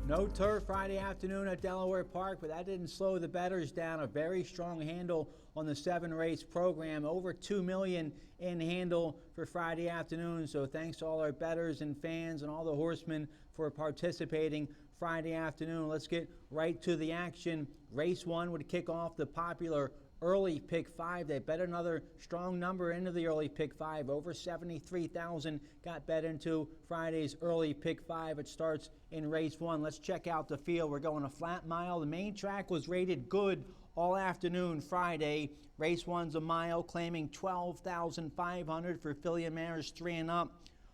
No turf Friday afternoon at Delaware Park, but that didn't slow the bettors down. A very strong handle on the 7-race program. Over $2 million in handle for Friday afternoon. So thanks to all our bettors and fans and all the horsemen for participating Friday afternoon. Let's get right to the action. Race 1 would kick off the popular early pick 5. They bet another strong number into the early pick 5. Over 73,000 got bet into Friday's early pick 5. It starts in race 1. Let's check out the field. We're going a flat mile. The main track was rated good all afternoon Friday. Race 1's a mile, claiming 12,500 for filly and mares 3 and up.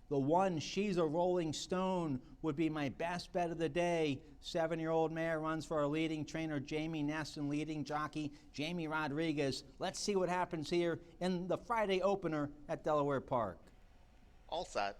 The 1, She's a Rolling Stone, would be my best bet of the day. 7-year-old mare runs for our leading trainer, Jamie Ness, and leading jockey, Jamie Rodriguez. Let's see what happens here in the Friday opener at Delaware Park. All set.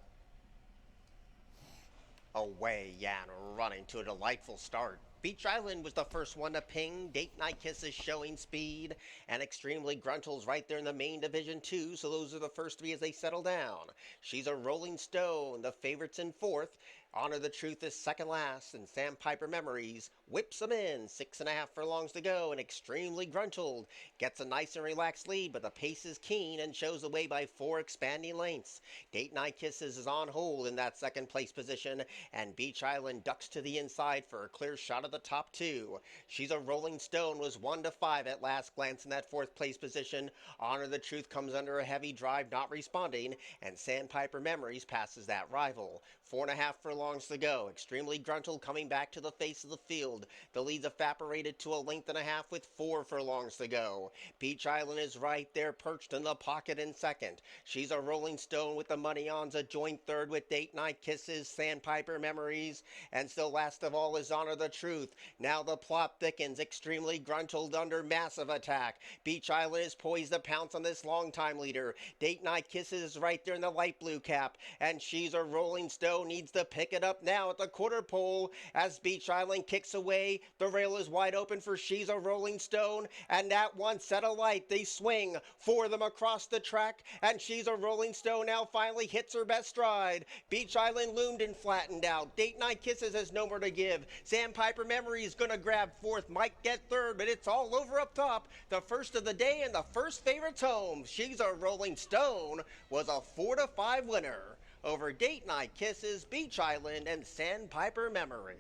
Away and running to a delightful start. Beach Island was the first one to ping. Date Night Kisses showing speed. And Extremely Gruntle's right there in the main division too. So those are the first 3 as they settle down. She's a Rolling Stone, the favorites in 4th. Honor the Truth is second last. And Sandpiper Memories whips them in. 6.5 furlongs to go. And Extremely Gruntled gets a nice and relaxed lead. But the pace is keen and shows the way by 4 expanding lengths. Date Night Kisses is on hold in that second place position. And Beach Island ducks to the inside for a clear shot of the top 2. She's a Rolling Stone was 1-5 at last glance in that 4th place position. Honor the Truth comes under a heavy drive, not responding, and Sandpiper Memories passes that rival. 4.5 furlongs to go. Extremely Gruntled coming back to the face of the field. The lead's evaporated to a length and a half with 4 furlongs to go. Beach Island is right there, perched in the pocket in second. She's a Rolling Stone with the money on's a joint third with Date Night Kisses, Sandpiper Memories, and still last of all is Honor the Truth. Now the plot thickens. Extremely Gruntled under massive attack. Beach Island is poised to pounce on this long-time leader. Date Night Kisses is right there in the light blue cap. And She's a Rolling Stone needs to pick it up now at the quarter pole. As Beach Island kicks away, the rail is wide open for She's a Rolling Stone. And that one set alight. They swing for them across the track. And She's a Rolling Stone now finally hits her best stride. Beach Island loomed and flattened out. Date Night Kisses has no more to give. Sandpiper Memories gonna grab 4th, might get 3rd, but it's all over up top. The first of the day and the first favorites home. She's a Rolling Stone was a 4-5 winner over Date Night Kisses, Beach Island, and Sandpiper Memories.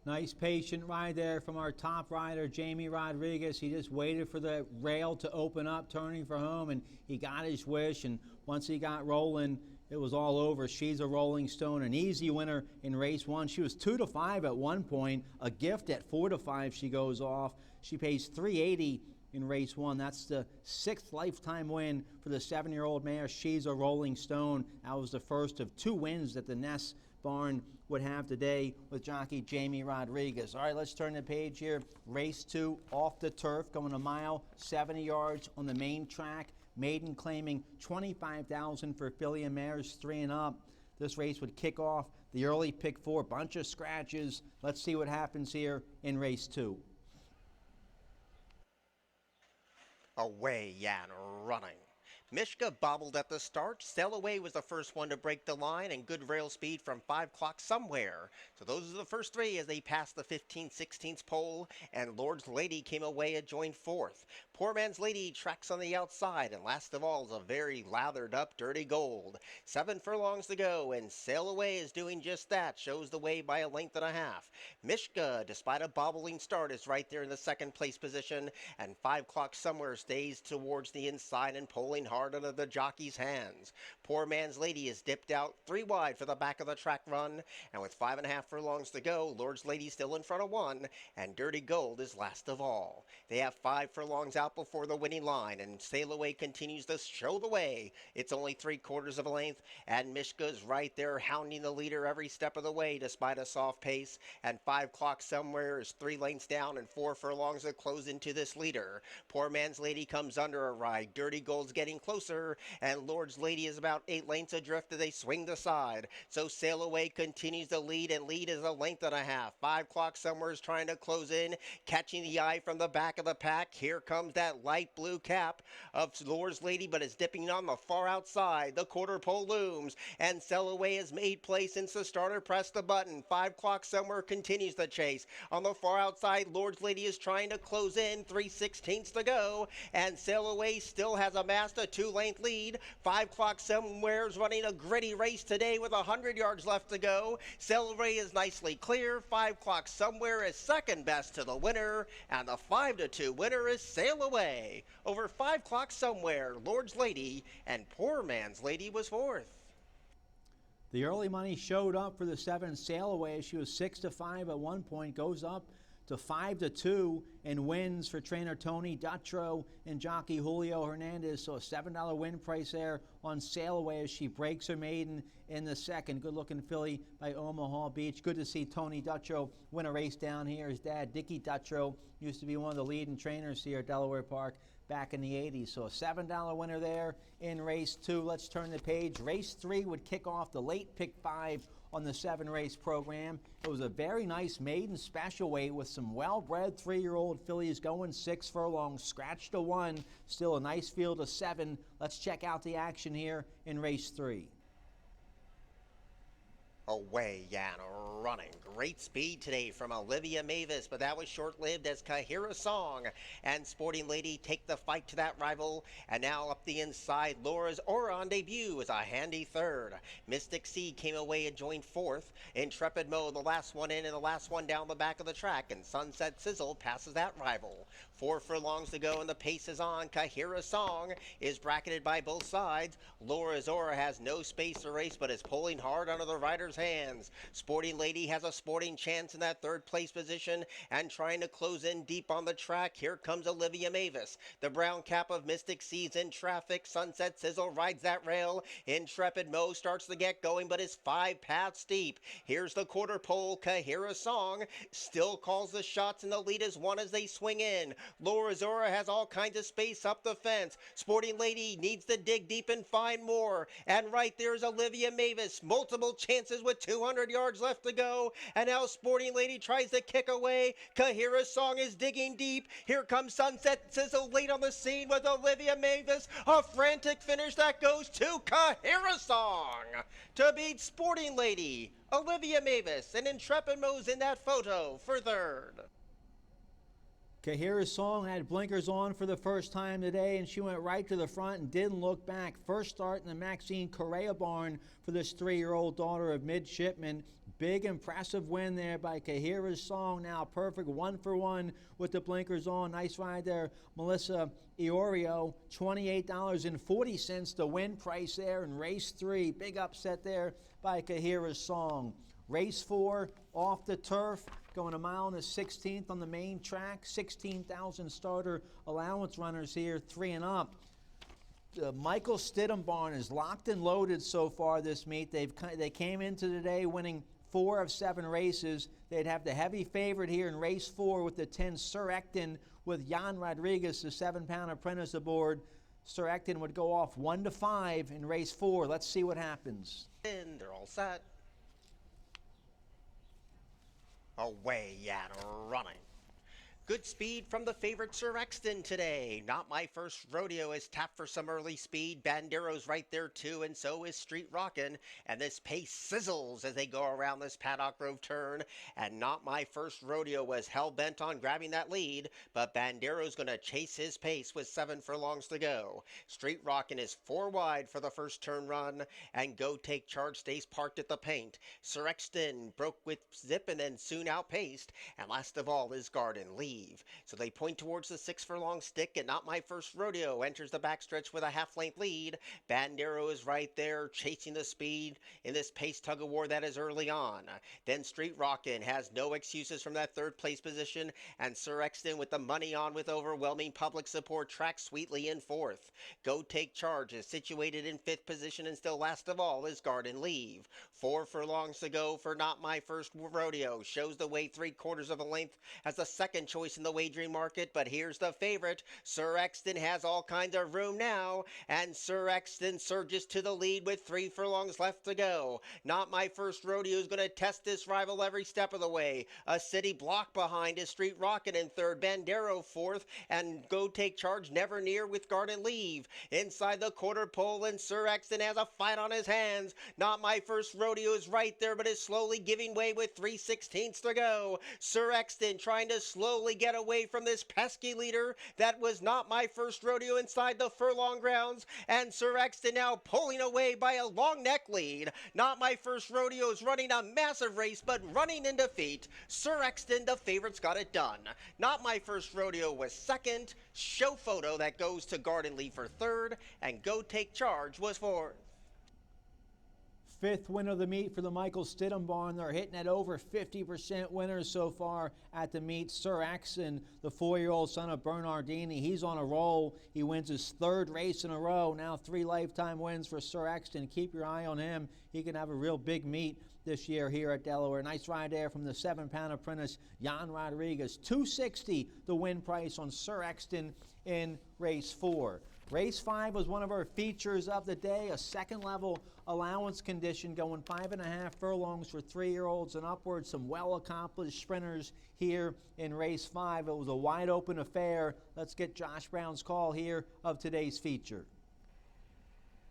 Nice patient ride there from our top rider, Jamie Rodriguez. He just waited for the rail to open up, turning for home, and he got his wish. And once he got rolling, it was all over. She's a Rolling Stone, an easy winner in race 1. She was 2-5 at one point. A gift at 4-5 she goes off. She pays $380 in race 1. That's the 6th lifetime win for the 7-year-old mare. She's a Rolling Stone. That was the first of 2 wins that the Ness barn would have today with jockey Jamie Rodriguez. All right, let's turn the page here. Race 2 off the turf, going a mile, 70 yards on the main track. Maiden claiming 25,000 for filly and mares 3 and up. This race would kick off the early pick 4. Bunch of scratches. Let's see what happens here in race 2. Away and running. Mishka bobbled at the start. Sail Away was the first one to break the line, and good rail speed from 5 o'clock somewhere. So those are the first 3 as they passed the 15/16 pole, and Lord's Lady came away a joint 4th. Poor Man's Lady tracks on the outside, and last of all is a very lathered up Dirty Gold. 7 furlongs to go, and Sail Away is doing just that, shows the way by a length and a half. Mishka, despite a bobbling start, is right there in the 2nd place position, and 5 o'clock somewhere stays towards the inside and pulling hard out of the jockey's hands. Poor Man's Lady is dipped out 3 wide for the back of the track run, and with 5.5 furlongs to go, Lord's Lady still in front of 1, and Dirty Gold is last of all. They have 5 furlongs out before the winning line, and Sail Away continues to show the way. It's only 3/4 of a length, and Mishka's right there hounding the leader every step of the way despite a soft pace, and 5 o'clock somewhere is 3 lengths down and 4 furlongs to close into this leader. Poor Man's Lady comes under a ride. Dirty Gold's getting closer, and Lord's Lady is about 8 lengths adrift as they swing the side. So Sail Away continues to lead, and lead is a length and a half. 5 o'clock somewhere is trying to close in, catching the eye from the back of the pack. Here comes that light blue cap of Lord's Lady, but it's dipping on the far outside. The quarter pole looms, and Sail Away has made place since the starter pressed the button. 5 o'clock somewhere continues the chase. On the far outside, Lord's Lady is trying to close in, 3/16 to go, and Sail Away still has amassed a 2-length lead. 5 o'clock somewhere is running a gritty race today with 100 yards left to go. Sail Away is nicely clear. 5 o'clock somewhere is second best to the winner, and the 5-2 winner is Sail Away. Over 5 o'clock somewhere, Lord's Lady and Poor Man's Lady was fourth. The early money showed up for the 7 Sail Away. She was 6-5 at one point, goes up to 5-2 and wins for trainer Tony Dutrow and jockey Julio Hernandez. So a $7 win price there on Sail Away as she breaks her maiden in the second. Good looking filly by Omaha Beach. Good to see Tony Dutrow win a race down here. His dad, Dickie Dutrow, used to be one of the leading trainers here at Delaware Park back in the 80s. So a $7 winner there in race 2. Let's turn the page. Race 3 would kick off the late pick 5 on the 7-race program. It was a very nice maiden special weight with some well-bred 3-year-old fillies going 6 furlongs. Scratch to 1. Still a nice field of 7. Let's check out the action here in race 3. Away and running. Great speed today from Olivia Mavis, but that was short-lived as Kahira Song and Sporting Lady take the fight to that rival. And now up the inside, Laura's Aura on debut is a handy third. Mystic Sea came away and joined fourth. Intrepid Mo, the last one in and the last one down the back of the track, and Sunset Sizzle passes that rival. 4 furlongs to go and the pace is on. Kahira Song is bracketed by both sides. Laura's Aura has no space to race but is pulling hard under the rider's hands. Sporting Lady has a sporting chance in that 3rd place position and trying to close in deep on the track. Here comes Olivia Mavis. The brown cap of Mystic Seas in traffic. Sunset Sizzle rides that rail. Intrepid Mo starts to get going but is 5 paths deep. Here's the quarter pole. Kahira Song still calls the shots and the lead is 1 as they swing in. Laura Zora has all kinds of space up the fence. Sporting Lady needs to dig deep and find more. And right there's Olivia Mavis. Multiple chances with 200 yards left to go. And now Sporting Lady tries to kick away. Kahira Song is digging deep. Here comes Sunset Sizzle late on the scene with Olivia Mavis. A frantic finish that goes to Kahira Song to beat Sporting Lady. Olivia Mavis and Intrepid Mo's in that photo for 3rd. Kahira Song had blinkers on for the first time today, and she went right to the front and didn't look back. First start in the Maxine Correa barn for this 3-year-old daughter of midshipman. Big, impressive win there by Kahira Song. Now perfect 1 for 1 with the blinkers on. Nice ride there, Melissa Iorio. $28.40 the win price there in race 3. Big upset there by Kahira Song. Race 4 off the turf, going a mile and a 16th on the main track. 16,000 starter allowance runners here, 3 and up. Michael Stidham barn is locked and loaded so far this meet. They came into today winning 4 of 7 races. They'd have the heavy favorite here in race 4 with the 10 Sir Ecton with Jan Rodriguez, the 7-pound apprentice aboard. Sir Ecton would go off 1-5 in race 4. Let's see what happens. And they're all set. Away and running. Good speed from the favorite Sir Exton today. Not My First Rodeo is tapped for some early speed. Bandero's right there too, and so is Street Rockin'. And this pace sizzles as they go around this Paddock Grove turn. And Not My First Rodeo was hell-bent on grabbing that lead, but Bandero's going to chase his pace with 7 furlongs to go. Street Rockin' is 4 wide for the first turn run, and Go Take Charge stays parked at the paint. Sir Exton broke with zip and then soon outpaced, and last of all is Garden Lead. So they point towards the 6 furlong stick, and Not My First Rodeo enters the backstretch with a half-length lead. Bandero is right there chasing the speed in this pace tug-of-war that is early on. Then Street Rockin' has no excuses from that 3rd place position, and Sir Exton with the money on with overwhelming public support tracks sweetly in 4th. Go Take Charge is situated in 5th position, and still last of all is Garden Leave. 4 furlongs to go for Not My First Rodeo. Shows the way 3/4 of a length as the second choice choice in the wagering market, but here's the favorite. Sir Exton has all kinds of room now, and Sir Exton surges to the lead with 3 furlongs left to go. Not My First Rodeo is going to test this rival every step of the way. A City Block behind is Street Rocket in third, Bandero fourth, and Go Take Charge Never Near with Garden Leave. Inside the quarter pole, and Sir Exton has a fight on his hands. Not My First Rodeo is right there, but is slowly giving way with 3/16 to go. Sir Exton trying to slowly get away from this pesky leader. That was Not My First Rodeo inside the furlong grounds, and Sir Exton now pulling away by a long neck lead. Not My First Rodeo is running a massive race, but running in defeat. Sir Exton, the favorite's got it done. Not My First Rodeo was second. Show Photo that goes to Garden Leave for third, and Go Take Charge was fourth. Fifth win of the meet for the Michael Stidham barn. They're hitting at over 50% winners so far at the meet. Sir Exton, the 4-year-old son of Bernardini, he's on a roll. He wins his third race in a row. Now 3 lifetime wins for Sir Exton. Keep your eye on him. He can have a real big meet this year here at Delaware. Nice ride there from the 7-pound apprentice, Jan Rodriguez. $260 the win price on Sir Exton in race 4. Race 5 was one of our features of the day, a second level allowance condition going 5.5 furlongs for 3-year-olds and upwards. Some well-accomplished sprinters here in race 5. It was a wide open affair. Let's get Josh Brown's call here of today's feature.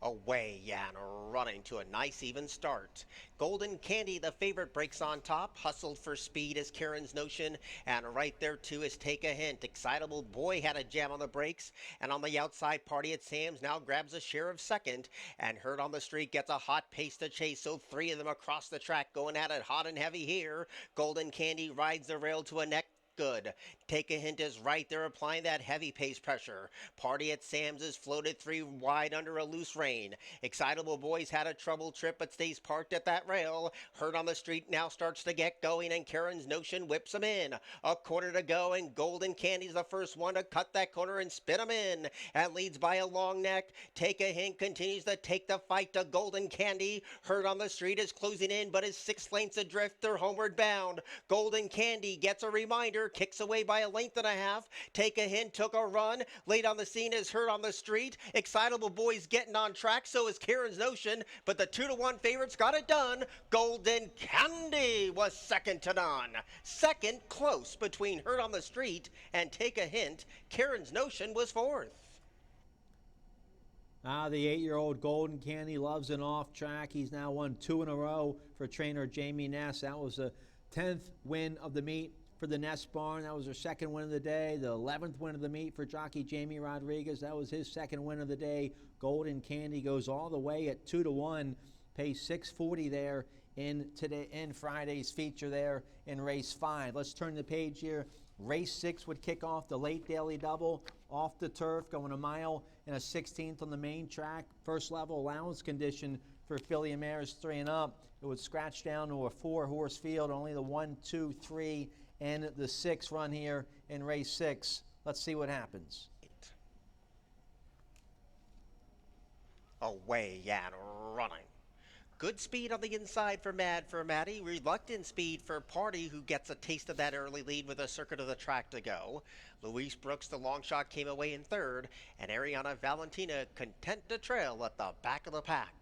Away, Jan, running to a nice even start. Golden Candy, the favorite, breaks on top. Hustled for speed is Karen's Notion, and right there too is Take a Hint. Excitable Boy had a jam on the brakes, and on the outside, Party at Sam's now grabs a share of second, and Herd on the Street gets a hot pace to chase, so 3 of them across the track going at it hot and heavy here. Golden Candy rides the rail to a neck. Good. Take a Hint is right there applying that heavy pace pressure. Party at Sam's is floated 3 wide under a loose rein. Excitable Boys had a trouble trip but stays parked at that rail. Herd on the Street now starts to get going, and Karen's Notion whips him in. A quarter to go, and Golden Candy's the first one to cut that corner and spin him in, and leads by a long neck. Take a Hint continues to take the fight to Golden Candy. Herd on the Street is closing in but is 6 lengths adrift. They're homeward bound. Golden Candy gets a reminder, kicks away by a length and a half. Take a Hint took a run. Late on the scene is Herd on the Street. Excitable Boys getting on track, so is Karen's Notion, but the 2-1 favorites got it done. Golden Candy was second to none. Second, close between Herd on the Street and Take a Hint. Karen's Notion was fourth. The 8-year-old Golden Candy loves an off track. He's now won 2 in a row for trainer Jamie Ness. That was the 10th win of the meet for the Ness barn. That was her second win of the day. The 11th win of the meet for jockey Jamie Rodriguez. That was his second win of the day. Golden Candy goes all the way at 2-1. Pays $640 there in Friday's feature there in race 5. Let's turn the page here. Race 6 would kick off the late daily double off the turf, going a mile and a 16th on the main track. First level allowance condition for filly mares 3 and up. It would scratch down to a 4-horse field. Only the 1, 2, 3, and the 6 run here in race 6. Let's see what happens. Away, Jan, running. Good speed on the inside for Mad for Maddie. Reluctant speed for Party, who gets a taste of that early lead with a circuit of the track to go. Luis Brooks, the long shot, came away in third, and Ariana Valentina content to trail at the back of the pack.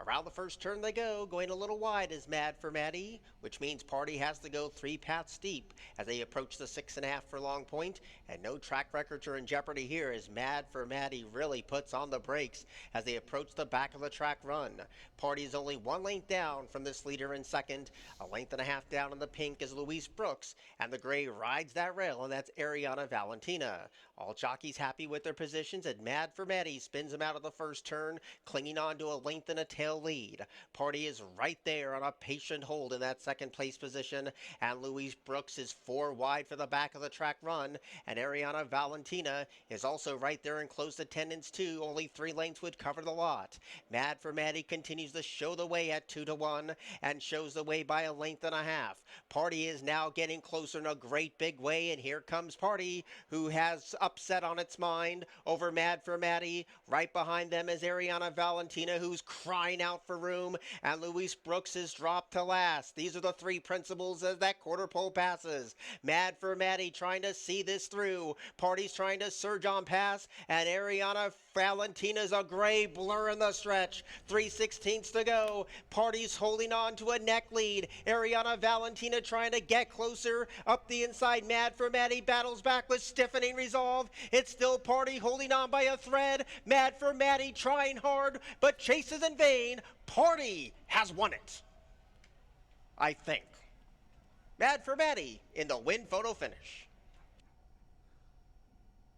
Around the first turn they go, going a little wide is Mad for Maddie, which means Party has to go 3 paths steep as they approach the 6.5 furlong point, and no track records are in jeopardy here as Mad for Maddie really puts on the brakes as they approach the back of the track run. Party is only 1 length down from this leader in second. A length and a half down in the pink is Luis Brooks, and the gray rides that rail, and that's Ariana Valentina. All jockeys happy with their positions, and Mad for Maddie spins him out of the first turn, clinging on to a length and a tail lead. Party is right there on a patient hold in that second place position, and Luis Brooks is 4 wide for the back of the track run, and Ariana Valentina is also right there in close attendance too. Only 3 lengths would cover the lot. Mad for Maddie continues to show the way at 2-1 and shows the way by a length and a half. Party is now getting closer in a great big way, and here comes Party, who has upset on its mind over Mad for Maddie. Right behind them is Ariana Valentina, who's crying crying out for room, and Luis Brooks is dropped to last. These are the three principals as that quarter pole passes. Mad for Maddie trying to see this through. Party's trying to surge on pass, and Ariana Valentina's a gray blur in the stretch. 3/16 to go. Party's holding on to a neck lead. Ariana Valentina trying to get closer up the inside. Mad for Maddie battles back with stiffening resolve. It's still Party holding on by a thread. Mad for Maddie trying hard, but chases in vain. Party has won it, I think. Mad for Maddie in the win photo finish.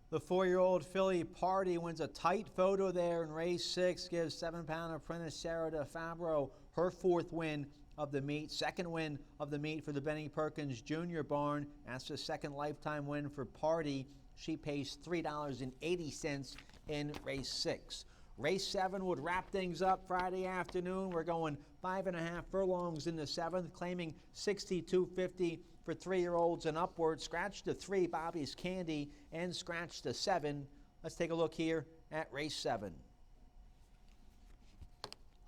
The 4-year-old filly Party wins a tight photo there in race 6, gives 7-pound apprentice Sarah DeFabro her 4th win of the meet, 2nd win of the meet for the Benny Perkins Jr. barn. That's the 2nd lifetime win for Party. She pays $3.80 in race 6. Race 7 would wrap things up Friday afternoon. We're going 5.5 furlongs in the 7th, claiming $62.50 for 3-year-olds and upward. Scratch the 3, Bobby's Candy, and scratch the 7. Let's take a look here at race 7.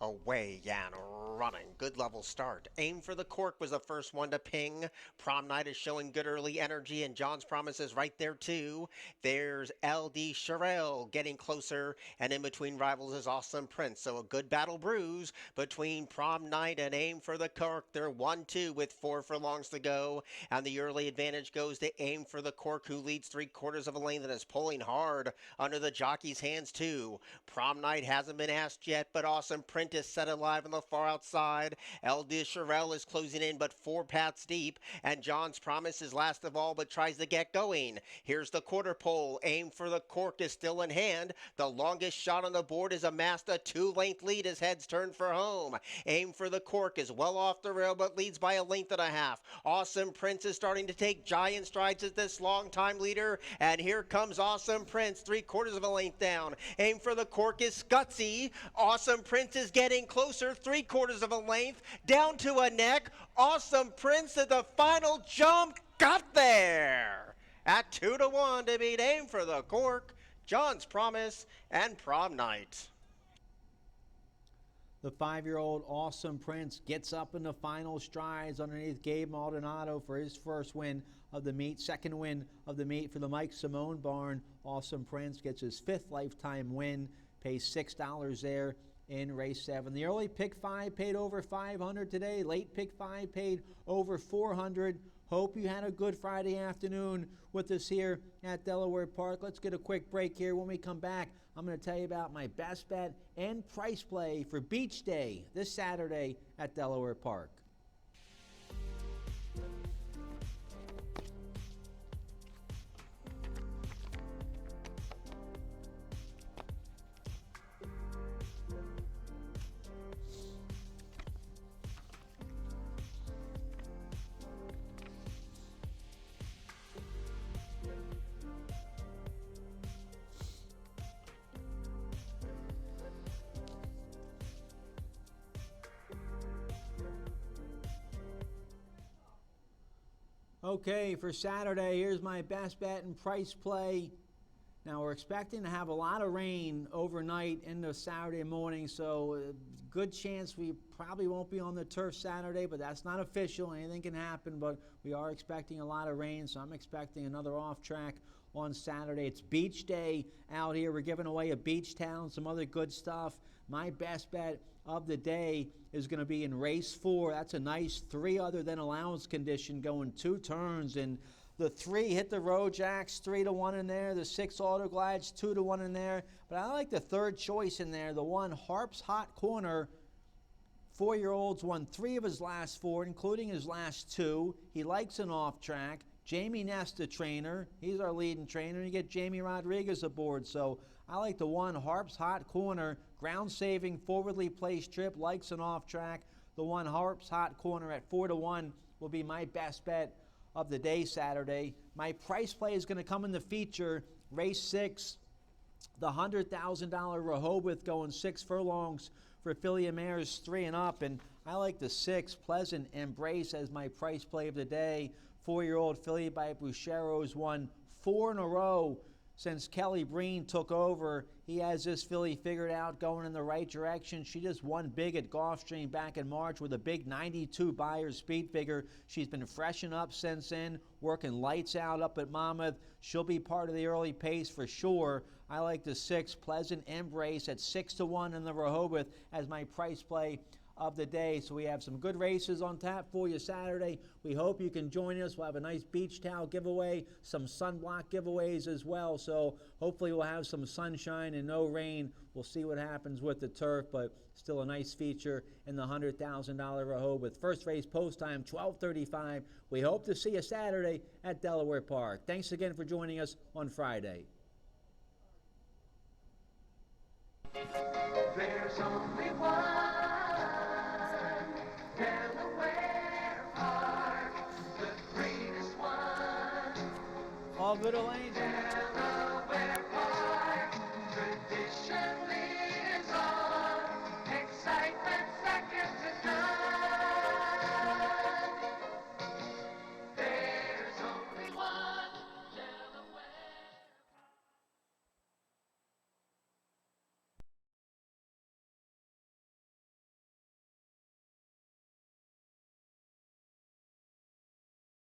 Away Yan running. Good level start. Aim for the Cork was the first one to ping. Prom Night is showing good early energy, and John's Promise is right there too. There's LD Sherrill getting closer, and in between rivals is Awesome Prince. So a good battle brews between Prom Night and Aim for the Cork. They're 1-2 with 4 furlongs to go, and the early advantage goes to Aim for the Cork, who leads 3/4 of a lane and is pulling hard under the jockey's hands too. Prom Night hasn't been asked yet, but Awesome Prince is set alive on the far outside. LD Sherrill is closing in but 4 paths deep, and John's Promise is last of all but tries to get going. Here's the quarter pole. Aim for the Cork is still in hand. The longest shot on the board is amassed a 2-length lead as heads turn for home. Aim for the Cork is well off the rail but leads by a length and a half. Awesome Prince is starting to take giant strides as this long-time leader, and here comes Awesome Prince, 3/4 of a length down. Aim for the Cork is Scutsy. Awesome Prince is getting closer, 3/4 of a length, down to a neck. Awesome Prince at the final jump, got there at 2-1 to beat Aim for the Cork, John's Promise, and Prom Night. The 5-year-old Awesome Prince gets up in the final strides underneath Gabe Maldonado for his first win of the meet, 2nd win of the meet for the Mike Simone barn. Awesome Prince gets his 5th lifetime win, pays $6 there in race 7. The early pick 5 paid over $500 today. Late pick 5 paid over $400. Hope you had a good Friday afternoon with us here at Delaware Park. Let's get a quick break here. When we come back, I'm going to tell you about my best bet and price play for Beach Day this Saturday at Delaware Park. Okay, for Saturday, here's my best bet and price play. Now, we're expecting to have a lot of rain overnight into Saturday morning, so good chance we probably won't be on the turf Saturday, but that's not official. Anything can happen, but we are expecting a lot of rain, so I'm expecting another off track on Saturday. It's beach day out here. We're giving away a beach towel, some other good stuff. My best bet of the day is going to be in race 4. That's a nice 3 other than allowance condition going 2 turns, and the 3 hit the road jacks, 3-1 in there. The 6 auto glides, 2-1 in there. But I like the 3rd choice in there, the 1 Harp's Hot Corner. 4-year-olds won 3 of his last 4, including his last 2. He likes an off track. Jamie Nesta trainer, he's our leading trainer. You get Jamie Rodriguez aboard, so I like the 1 Harp's Hot Corner, ground-saving, forwardly placed trip, likes an off track. The 1 Harp's Hot Corner at 4-1 will be my best bet of the day Saturday. My price play is going to come in the feature, race 6, the $100,000 Rehoboth going 6 furlongs for filly mares 3 and up, and I like the 6 Pleasant Embrace as my price play of the day. 4-year-old filly by Buchero's won 4 in a row since Kelly Breen took over, he has this filly figured out, going in the right direction. She just won big at Gulfstream back in March with a big 92 Beyer speed figure. She's been freshened up since then, working lights out up at Monmouth. She'll be part of the early pace for sure. I like the 6 Pleasant Embrace at 6-1 in the Rehoboth as my price play of the day. So we have some good races on tap for you Saturday. We hope you can join us. We'll have a nice beach towel giveaway, some sunblock giveaways as well. So hopefully we'll have some sunshine and no rain. We'll see what happens with the turf, but still a nice feature in the $100,000 Rehoboth. First race post time 12:35. We hope to see you Saturday at Delaware Park. Thanks again for joining us on Friday. There's only one Delaware Park, the greatest one. All good, Elaine?